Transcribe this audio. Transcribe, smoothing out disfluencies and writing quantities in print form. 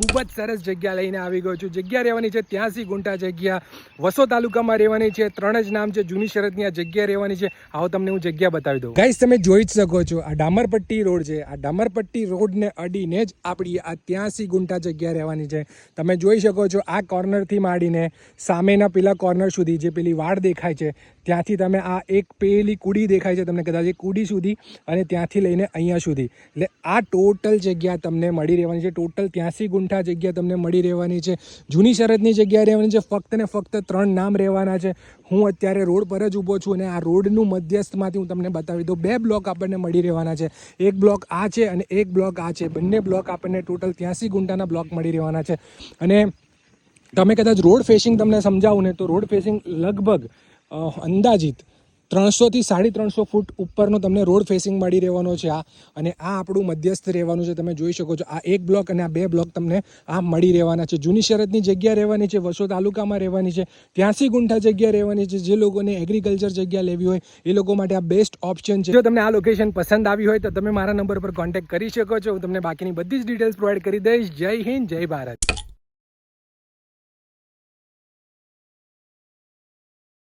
ખૂબ જ સરસ જગ્યા લઈને આવી ગયો છું। જગ્યા રહેવાની છે 83 ગુંઠા જગ્યા, વસો તાલુકામાં રહેવાની છે। 3 જ નામ છે, જૂની શરતની આ જગ્યા રહેવાની છે। આવો તમને હું જગ્યા બતાવી દઉં। ગાઈસ તમે જોઈ જ શકો છો, આ ડામરપટ્ટી રોડ છે। આ ડામરપટ્ટી રોડને અડીને જ આપણી આ 83 ગુંઠા જગ્યા રહેવાની છે। તમે જોઈ શકો છો આ કોર્નરથી માંડીને સામેના પેલા કોર્નર સુધી, જે પેલી વાડ દેખાય છે ત્યાંથી તમે આ એક પેલી કુડી દેખાય છે તમને કદાચ, એ કુડી સુધી અને ત્યાંથી લઈને અહીંયા સુધી, એટલે આ ટોટલ જગ્યા તમને મળી રહેવાની છે। ટોટલ 83 ગુંઠા જગ્યા તમને મળી રહેવાની છે। જૂની શરતની જગ્યા રહેવાની છે। ફક્ત ને ફક્ત 3 નામ રહેવાના છે। હું અત્યારે રોડ પર જ ઊભો છું અને આ રોડનું મધ્યસ્થમાંથી હું તમને બતાવી દઉં। 2 બ્લોક આપણને મળી રહેવાના છે। એક બ્લોક આ છે અને એક બ્લોક આ છે। બંને બ્લોક આપણને ટોટલ 83 ગુંઠાના બ્લોક મળી રહેવાના છે। અને તમે કદાચ રોડ ફેસિંગ તમને સમજાવું ને તો રોડ ફેસિંગ લગભગ અંદાજિત 300 થી 350 ફૂટ ઉપરનો તમને રોડ ફેસિંગ મળી રહેવાનો છે આ, અને આ આપણું મધ્યસ્થ રહેવાનું છે। તમે જોઈ શકો છો આ એક બ્લોક અને આ 2 બ્લોક તમને આ મળી રહેવાના છે। જૂની શરતની જગ્યા રહેવાની છે, વસો તાલુકામાં રહેવાની છે, 83 ગુંઠા જગ્યા રહેવાની છે। જે લોકોને એગ્રીકલ્ચર જગ્યા લેવી હોય એ લોકો માટે આ બેસ્ટ ઓપ્શન છે। જો તમને આ લોકેશન પસંદ આવી હોય તો તમે મારા નંબર પર કોન્ટેક્ટ કરી શકો છો। હું તમને બાકીની બધી જ ડિટેલ્સ પ્રોવાઈડ કરી દઈશ। જય હિન્દ, જય ભારત।